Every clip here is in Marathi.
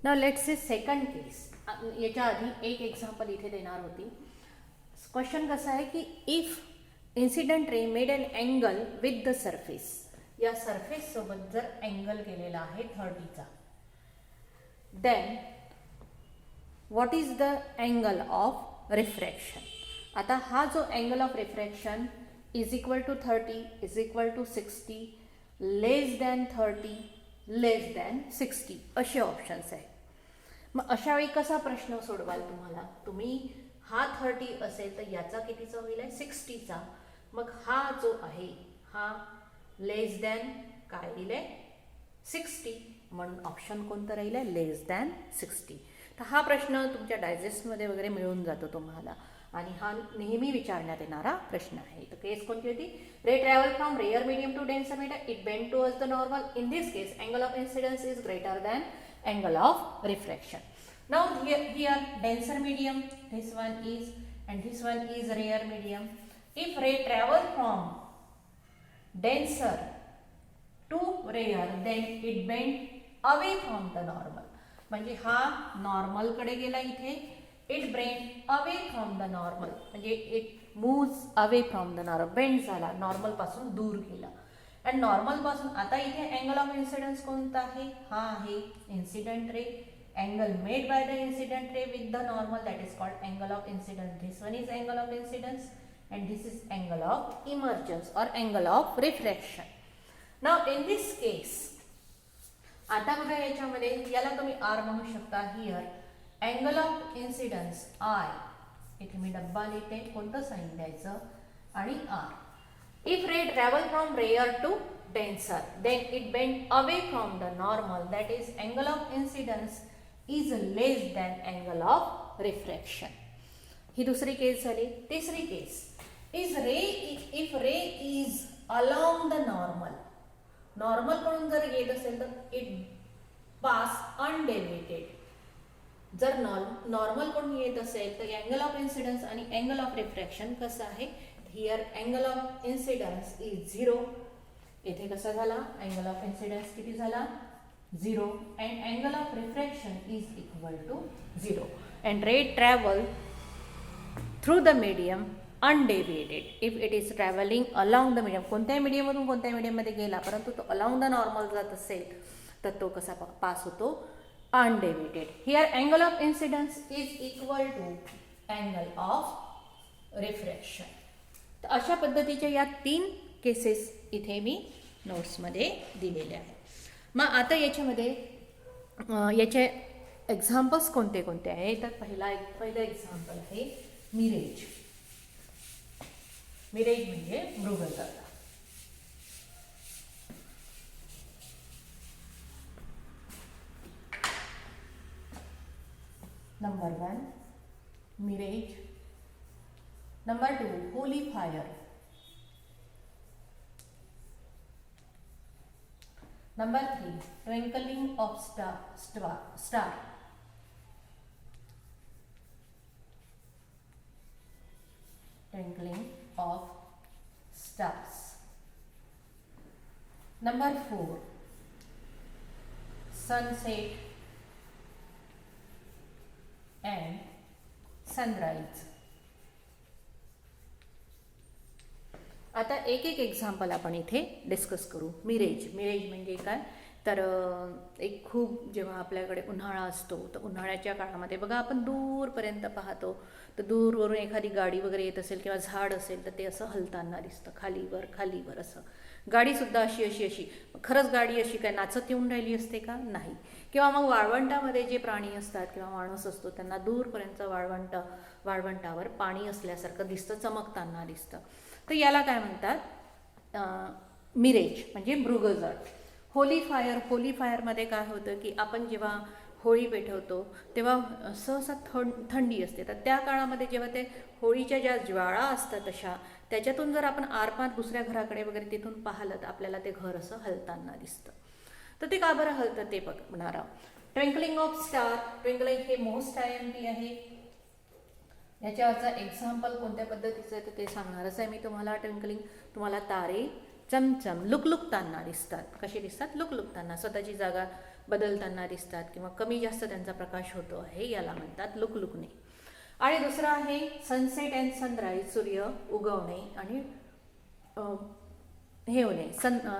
नाव लेट्स से सेकंड केस. याच्या आधी एक एक्झाम्पल इथे देणार होती. क्वेश्चन कसा आहे की if incident ray made an angle with the surface, या सरफेस सोबत जर अँगल केलेला आहे 30चा, then what is the angle of refraction. आता हा जो angle of refraction is equal to 30, is equal to 60, less than 30, less than 60 असे ऑप्शन्स आहेत. मग अशा वेळी कसा प्रश्न सोडवाल तुम्हाला, तुम्ही हा 30 असेल तर याचा कितीचा होईल आहे 60चा. मग हा जो आहे हा लेस दॅन काय दिले 60, म्हणून ऑप्शन कोणतं राहील आहे लेस दॅन 60. तर हा प्रश्न तुमच्या डायजेस्टमध्ये वगैरे मिळून जातो तुम्हाला, आणि हा नेहमी विचारण्यात येणारा प्रश्न आहे. तर केस कोणती होती, ray travel from rare medium to denser medium, it bend towards the normal. In this case angle of incidence is greater than angle of refraction. Now here denser medium, this one is, and this one is rare medium. If ray travel from denser to rare, then it bend away from the normal. म्हणजे हा नॉर्मल कडे गेला इथे, it bend away from the normal, म्हणजे it moves away from the normal, bend झाला, नॉर्मल पासून दूर गेला. आणि नॉर्मल पासून आता इथे अँगल ऑफ इन्सिडन्स कोणता आहे, हा आहे incident ray, angle made by the incident ray with the normal, that is called angle of incidence. This one is angle of incidence and this is angle of emergence और angle of refraction. Now in this case आता बघा याच्यामध्ये याला तुम्ही आर म्हणू शकता. Here angle of incidence I, इथे मी डब्बा लिहिते, कोणतं साइन द्यायचं, आणि R. If ray travel from rare to denser, then it bend away from the normal, that is angle of incidence is less than angle of refraction. ही दुसरी केस झाली. तिसरी केस is ray, if ray is along the normal, normal कडून जर येत असेल तर it pass undeviated. जर नॉर्मल कडून येत असेल तर अँगल ऑफ इन्सिडन्स आणि अँगल ऑफ रिफ्रॅक्शन कसं आहे, here angle of incidence is 0. इथे कसा झाला, अँगल ऑफ इन्सिडन्स किती झाला 0, and angle of refraction is equal to 0, and ray travel through the medium undeviated if it is travelling along the medium. कोणत्याही मीडियममधून कोणत्याही मीडियममध्ये गेला, परंतु तो अलॉंग द नॉर्मल जात असेल तर तो कसा पास होतो undeviated. Here angle of incidence is equal to angle of refraction. तर अशा पद्धतीच्या या 3 केसेस इथे मी नोट्समध्ये दिलेले आहेत. मग आता याच्यामध्ये याचे एक्झाम्पल्स कोणते कोणते आहे, तर पहिलं एक्झाम्पल आहे मिरेज. मिरेज म्हणजे मृगजळ. Number 1 mirage. Number 2 holy fire. Number 3 twinkling of star. Twinkling of stars. Number 4 sunset and sunrise. आता एक एक एक्झाम्पल आपण इथे डिस्कस करू. मिरेज म्हणजे काय, तर एक खूप जेव्हा आपल्याकडे उन्हाळा असतो तर उन्हाळ्याच्या काळामध्ये बघा आपण दूरपर्यंत पाहतो, तर दूरवरून एखादी गाडी वगैरे येत असेल किंवा झाड असेल तर ते असं हलताना दिसतं, खालीवर असं. गाडीसुद्धा अशी खरंच गाडी अशी काय नाचत येऊन राहिली असते का, नाही. किंवा मग वाळवंटामध्ये जे प्राणी असतात किंवा माणूस असतो त्यांना दूरपर्यंत वाळवंटावर पाणी असल्यासारखं दिसतं, चमकताना दिसतं. तर याला काय म्हणतात, मिरेज म्हणजे मृगजळ. होली फायरमध्ये काय होतं की आपण जेव्हा होळी पेटवतो तेव्हा सहसा थंडी असते, तर त्या काळामध्ये जेव्हा ते होळीच्या ज्या ज्वाळा असतात तशा त्याच्यातून जर आपण आरपार दुसऱ्या घराकडे वगैरे तिथून पाहिलं तर आपल्याला ते घर असं हलताना दिसतं. तर ते का बरं हलतं ते बघणार आहोत. Twinkling of star. ट्विंकलिंग हे मोस्ट IMP आहे. याच्यावरचा एक्झाम्पल कोणत्या पद्धतीचं आहे तर ते सांगणारच आहे मी तुम्हाला. ट्विंकलिंग तुम्हाला तारे चमचम लुकलुकताना दिसतात. कसे दिसतात, लुकलुकताना. स्वतःची जागा बदलताना दिसतात किंवा कमी जास्त त्यांचा प्रकाश होतो आहे, याला म्हणतात लुकलुकणे. आणि दुसरं आहे सनसेट अँड सनराईज, सूर्य उगवणे आणि हे होणे,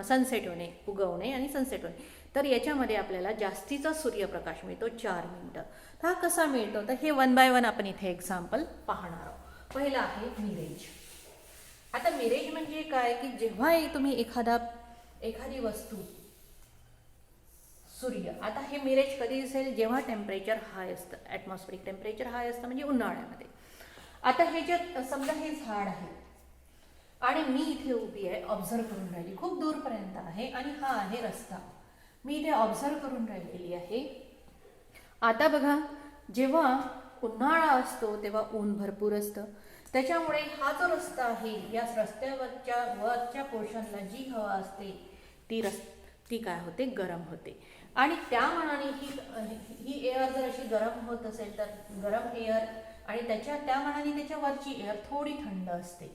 सनसेट होणे, उगवणे आणि सनसेट होणे. तर याच्यामध्ये आपल्याला जास्तीचा सूर्यप्रकाश मिळतो 4 मिनिटं. हा कसा मिळतो तर हे 1 बाय 1 आपण इथे एक्झाम्पल पाहणार आहोत. पहिला आहे मिरेज. आता मिरेज म्हणजे काय की जेव्हा तुम्ही एखादी वस्तू, सूर्य, आता हे मिरेज कधी दिसेल जेव्हा टेम्परेचर हाय असतं, ॲटमॉस्फेरिक टेम्परेचर हाय असतं म्हणजे उन्हाळ्यामध्ये. आता हे जे समजा हे झाड आहे आणि मी इथे उभी आहे, ऑब्झर्व करून राहिली, खूप दूरपर्यंत आहे आणि हा आहे रस्ता, मी इथे ऑब्झर्व करून राहिलेली आहे. आता बघा जेव्हा उन्हाळा असतो तेव्हा ऊन भरपूर असतं, त्याच्यामुळे हा जो रस्ता आहे या रस्त्यावरच्या पोर्शनला जी हवा असते ती काय होते, गरम होते. आणि त्या मानाने ही एअर जर अशी गरम होत असेल तर गरम एअर आणि त्या मानाने त्याच्यावरची एअर थोडी थंड असते.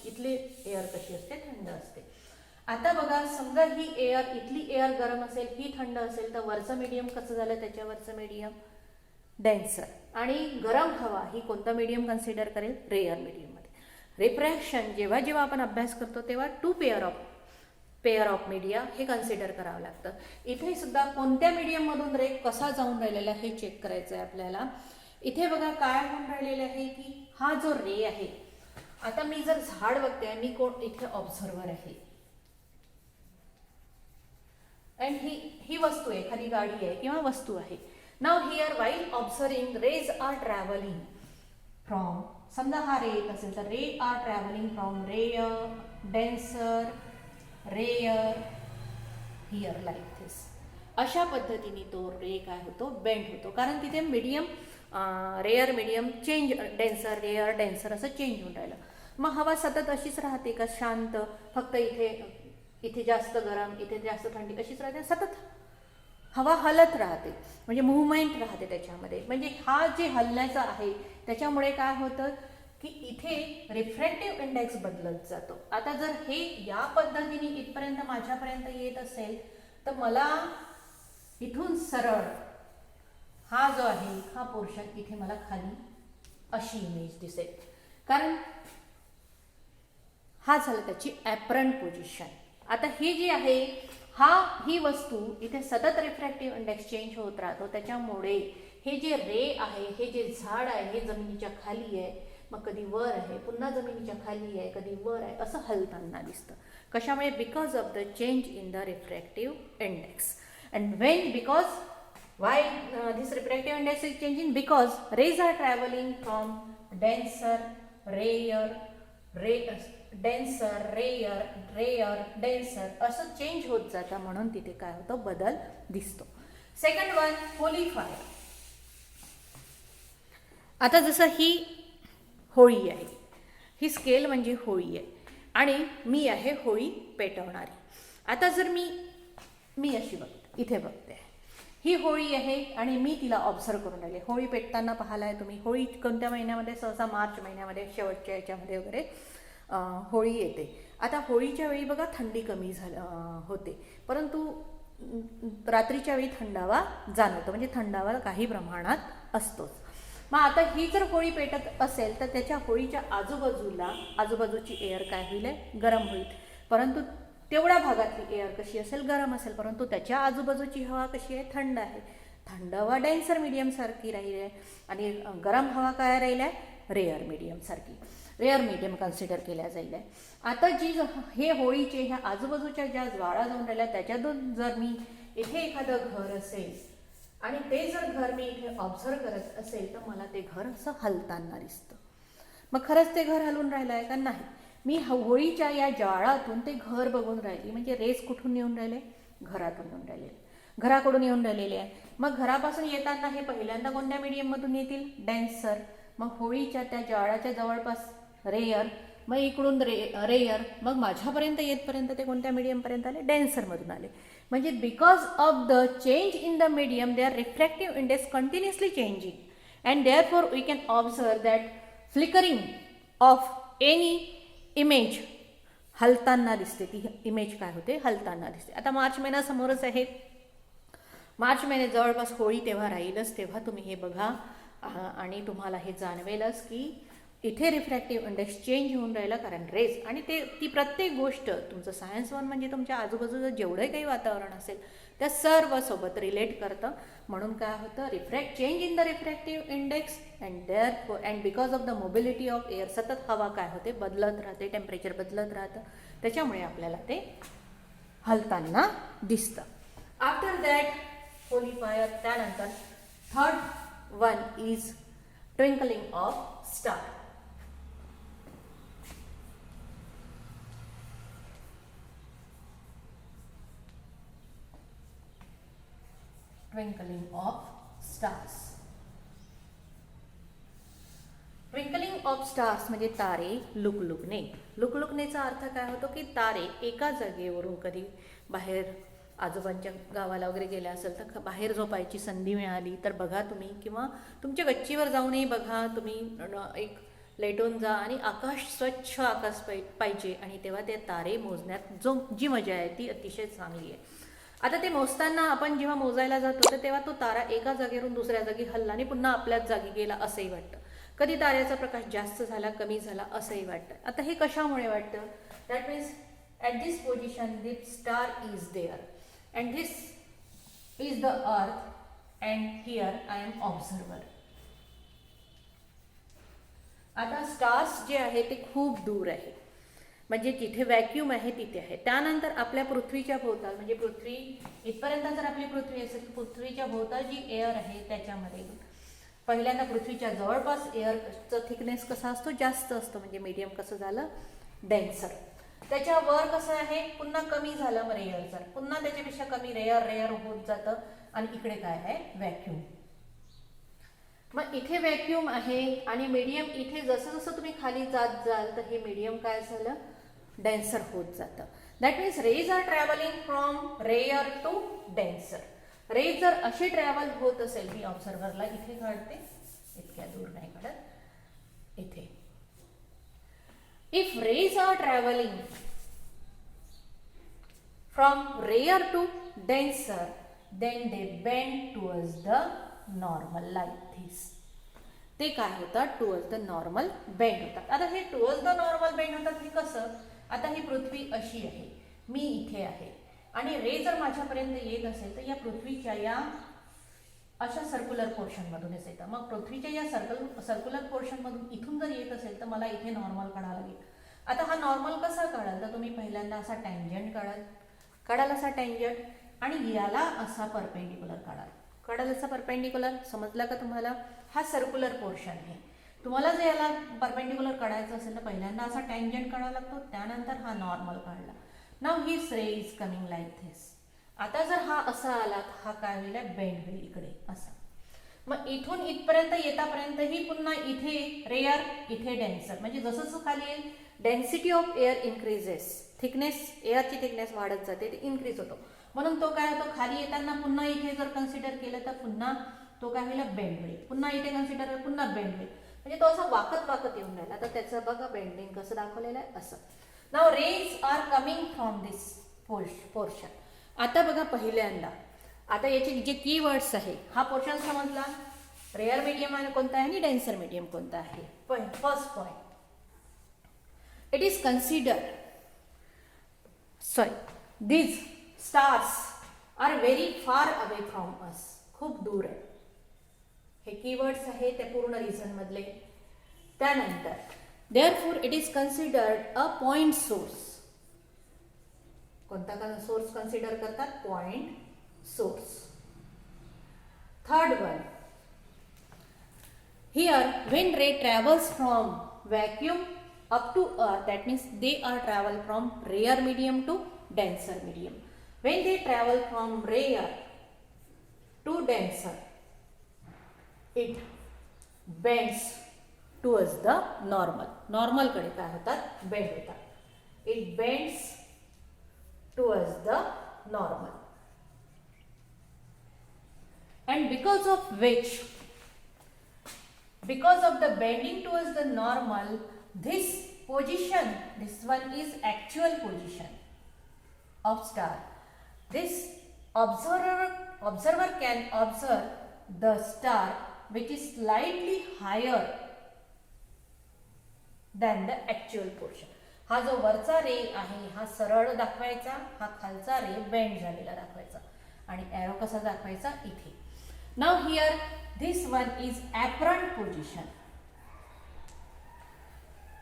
इथली एअर कशी असते, थंड असते. आता बघा समजा ही एअर, इथली एअर गरम असेल, ही थंड असेल, तर वरचं मीडियम कसं झालं, त्याच्यावरचं मीडियम डेन्सर. आणि गरम हवा ही कोणता मीडियम कन्सिडर करेल, रेअर मीडियममध्ये. रिफ्रॅक्शन जेव्हा जेव्हा आपण अभ्यास करतो तेव्हा 2 पेअर ऑफ मीडिया हे कन्सिडर करावं लागतं. इथे सुद्धा कोणत्या मीडियममधून रे कसा जाऊन राहिलेला हे चेक करायचं आहे आपल्याला. इथे बघा काय होऊन राहिलेलं आहे की हा जो रे आहे, आता मी जर झाड बघते, मी इथे ऑब्झर्वर आहे अँड ही वस्तू आहे, एखादी गाडी आहे किंवा वस्तू आहे. Now here while observing rays are travelling from, समजा हा रे येत असेल तर ray are travelling from rarer, denser, rarer, here like this. अशा पद्धतीने तो रे काय होतो, बेंड होतो, कारण तिथे medium rare medium change, denser rare denser असं चेंज होऊन राहिलं. मग हवा सतत अशीच राहते का, शांत, फक्त इथे जास्त गरम, इथे जास्त थंडी, अशीच राहते, सतत हवा हलत राहते, म्हणजे मूव्हमेंट राहते त्याच्यामध्ये. म्हणजे हा जे हलण्याचा आहे त्याच्यामुळे काय होतं की इथे रिफ्रॅक्टिव्ह इंडेक्स बदलत जातो. आता जर हे या पद्धतीने इथपर्यंत माझ्यापर्यंत येत असेल तर मला इथून सरळ हा जो आहे हा पोर्शन इथे मला खाली अशी इमेज दिसेल, कारण हा झाला त्याची ॲपरंट पोझिशन. आता हे जे आहे ही वस्तू इथे सतत रिफ्रॅक्टिव्ह इंडेक्स चेंज होत राहतो, त्याच्यामुळे हे जे रे आहे, हे जे झाड आहे, हे जमिनीच्या खाली आहे, मग कधी वर आहे, पुन्हा जमिनीच्या खाली आहे, कधी वर आहे, असं हलताना दिसतं. कशामुळे, because of the change in the refractive index. And because why this refractive index is changing, because rays are traveling from denser, rayer, denser असं चेंज होत जातं, म्हणून तिथे काय होतं, बदल दिसतो. Second one, Holy fire. आता जसं ही होळी आहे, ही स्केल म्हणजे होळी आहे आणि मी आहे होळी पेटवणारी. आता जर मी अशी बघते, इथे बघते, ही होळी आहे आणि मी तिला ऑब्झर्व करून राहिली. होळी पेटताना पाहिला आहे तुम्ही. होळी कोणत्या महिन्यामध्ये, सहसा मार्च महिन्यामध्ये, शेवटच्या याच्यामध्ये वगैरे होळी येते. आता होळीच्या वेळी बघा थंडी कमी होते, परंतु रात्रीच्या वेळी थंडावा जाणवतो, म्हणजे थंडावा काही प्रमाणात असतोच. मग आता ही जर होळी पेटत असेल तर त्याच्या होळीच्या आजूबाजूची एअर काय होईल, गरम होईल, परंतु तेवढ्या भागातली एअर कशी असेल, गरम असेल, परंतु त्याच्या आजूबाजूची हवा कशी आहे, थंड आहे. थंड हवा डेन्सर मीडियम सारखी राहिली आहे आणि गरम हवा काय राहिली आहे, रेअर मीडियम कन्सिडर केल्या जाईल. आता हे होळीचे ह्या आजूबाजूच्या ज्या ज्वाळा जाऊन राहिल्या त्याच्यातून जर मी इथे एखादं घर असेल आणि ते जर घर मी इथे ऑब्झर्व करत असेल तर मला ते घर असं हलताना दिसतं. मग खरंच ते घर हलून राहिलं आहे का, नाही. मी होळीच्या या ज्वाळातून ते घर बघून राहिली, म्हणजे रेस कुठून येऊन राहिले, घरातून येऊन राहिले, घराकडून येऊन राहिलेले आहे. मग घरापासून येताना हे पहिल्यांदा कोणत्या मीडियममधून येतील, डेन्सर. मग होळीच्या त्या ज्वाळाच्या जवळपास रेयर, मग इकडून रेयर, मग माझ्यापर्यंत येतपर्यंत ते कोणत्या मीडियमपर्यंत आले, डेन्सरमधून आले. म्हणजे because of the change in the medium there refractive index continuously changing and therefore we can observe that flickering of any image हलताना दिसते. ती इमेज काय होते, हलताना दिसते. आता मार्च महिना समोरच आहे, मार्च महिने जवळपास होळी तेव्हा राहीलच, तेव्हा तुम्ही हे बघा आणि तुम्हाला हे जाणवेलच की इथे रिफ्रॅक्टिव्ह इंडेक्स चेंज होऊन राहिला, कारण रेज आणि ती प्रत्येक गोष्ट तुमचं सायन्स वन म्हणजे तुमच्या आजूबाजूचं जेवढं काही वातावरण असेल त्या सर्व सोबत रिलेट करतं. म्हणून काय होतं, change in the refractive index and because of the mobility of air, सतत हवा काय होते, बदलत राहते, टेम्परेचर बदलत राहतं, त्याच्यामुळे आपल्याला ते हलताना दिसतं. आफ्टर दॅट होली फायर, त्यानंतर third one is twinkling of star. Twinkling of stars. Twinkling of stars म्हणजे तारे लुकलुकणे. लुकलुकणेचा अर्थ काय होतो की तारे एका जागेवरून, कधी बाहेर आजोबांच्या गावाला वगैरे गेले असेल तर बाहेर झोपायची संधी मिळाली तर बघा तुम्ही, किंवा तुमच्या गच्चीवर जाऊनही बघा तुम्ही, एक लेटून जा आणि आकाश, स्वच्छ आकाश पाहिजे, आणि तेव्हा ते तारे मोजण्यात जी मजा आहे ती अतिशय चांगली आहे. आता ते मोजताना आपण जेव्हा मोजायला जातो तर तेव्हा तो तारा एका जागेवरून दुसऱ्या जागी हल्ला आणि पुन्हा आपल्याच जागी गेला असंही वाटतं. कधी ताऱ्याचा प्रकाश जास्त झाला, कमी झाला असंही वाटतं. आता हे कशामुळे वाटतं? That means at this position this star is there and this is the earth and here I am observer. आता स्टार्स जे आहे ते खूप दूर आहे, म्हणजे जिथे व्हॅक्यूम आहे तिथे आहे. त्यानंतर आपल्या पृथ्वीच्या भोवताल, म्हणजे पृथ्वी इथपर्यंत जर आपली पृथ्वी असेल तर पृथ्वीच्या भोवताल जी एअर आहे त्याच्यामध्ये पहिल्यांदा पृथ्वीच्या जवळपास एअरचा थिकनेस कसा असतो, जास्त असतो, म्हणजे मीडियम कसं झालं, डेन्सर. त्याच्यावर कसं आहे, पुन्हा कमी झालं, मग रेअर, पुन्हा त्याच्यापेक्षा कमी, रेअर होत जातं, आणि इकडे काय आहे, व्हॅक्यूम. मग इथे व्हॅक्यूम आहे आणि मीडियम इथे जसं जसं तुम्ही खाली जात जाल तर हे मीडियम काय झालं, डेन्सर होत जातं. That means rays are travelling from rare to denser. Rays जर अशी ट्रॅव्हल होत असेल, मी ऑब्झर्वरला इथे काढते, इतक्या दूर नाही काढत, इथे. If rays are travelling from rare to denser then they bend towards the normal like this. ते काय होतात, टुवर्ड्स द नॉर्मल बेंड होतात. आता हे टुवर्ड्स द नॉर्मल बेंड होतात हे कसं, आता ही पृथ्वी अशी आहे, मी इथे आहे, आणि रे जर माझ्यापर्यंत येत असेल तर या पृथ्वीच्या या अशा सर्क्युलर पोर्शनमधूनच येतं. मग पृथ्वीच्या या सर्क्युलर पोर्शनमधून इथून जर येत असेल तर मला इथे नॉर्मल काढावा लागेल. आता हा नॉर्मल कसा काढाल, तर तुम्ही पहिल्यांदा असा टँजंट काढाल असा टँजंट, आणि याला असा परपेंडिक्युलर काढाल असा परपेंडिक्युलर. समजला का तुम्हाला? हा सर्क्युलर पोर्शन आहे. तुम्हाला जर याला परपेंडिक्युलर काढायचं असेल तर पहिल्यांदा असा टँजंट काढावा लागतो, त्यानंतर हा नॉर्मल काढला. Now this ray is coming like this. आता जर हा असा आला हा काय होईल, बेंड होईल इकडे असा. मग इथून इथपर्यंत येतापर्यंत ही पुन्हा इथे रेअर, इथे डेन्सर, म्हणजे जसं जसं खाली येईल density of air increases, thickness, एअरची थिकनेस वाढत जाते, ते इन्क्रीज होतो. म्हणून तो काय होतो, खाली येताना पुन्हा इथे जर कन्सिडर केलं तर पुन्हा तो काय होईल, बेंड होईल. पुन्हा इथे कन्सिडर केलं पुन्हा बेंड होईल, म्हणजे तो असा वाकत येऊन राहिला. तर त्याचं बघा बेंडिंग कसं दाखवलेलं आहे असं. Now rays are coming from this portion. आता बघा पहिल्यांदा, आता याचे जे कीवर्ड्स आहे, हा पोर्शन समजला, रेअर मीडियम कोणता आहे आणि डेन्सर मीडियम कोणता आहे. First point, it is considered, these stars are very far away from us. खूप दूर आहे. हे कीवर्ड्स आहे त्या पूर्ण रिझन मधले. त्यानंतर therefore it is considered a point source. कोणता सोर्स कन्सिडर करतात, point source. Third one, here when ray travels from vacuum up to earth, that means they are travel from rare medium to denser medium. When they travel from rare to denser, it bends towards the normal. Normal कडे काय होतात, बेंड होतात. It bends towards the normal. And because of the bending towards the normal, this position, this one is actual position of star. This observer observer can observe the star which is slightly higher than the actual portion. हा जो वरचा रे आहे हा सरळ दाखवायचा, हा खालचा रे बेंड झालेला दाखवायचा आणि एरो कसा दाखवायचा इथे. Now here this one is apparent position.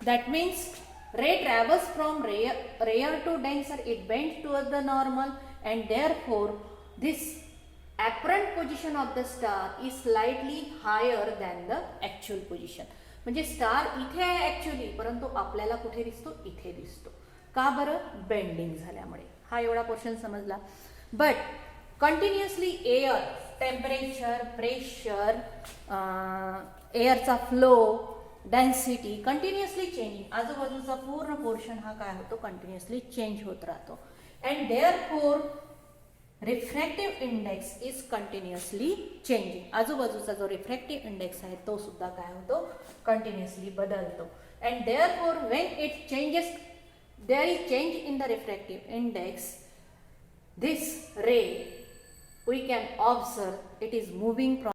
That means ray travels from rare to denser, it bends towards the normal, and therefore this apparent position of the star is slightly higher than the actual position. म्हणजे स्टार इथे आहे ॲक्च्युली, परंतु आपल्याला कुठे दिसतो, इथे दिसतो. का बरं? बेंडिंग झाल्यामुळे. हा एवढा पोर्शन समजला. But continuously air, temperature, pressure, एअरचा फ्लो, डेन्सिटी कंटिन्युअसली चेंजिंग. आजूबाजूचा पूर्ण पोर्शन हा काय होतो, कंटिन्युअसली चेंज होत राहतो. And therefore refractive index is continuously changing. आजूबाजूचा जो रिफ्रॅक्टिव्ह इंडेक्स आहे तो सुद्धा काय होतो, कंटिन्युअसली बदलतो. And therefore when it changes, there is change in the refractive index, this ray we can observe it is moving from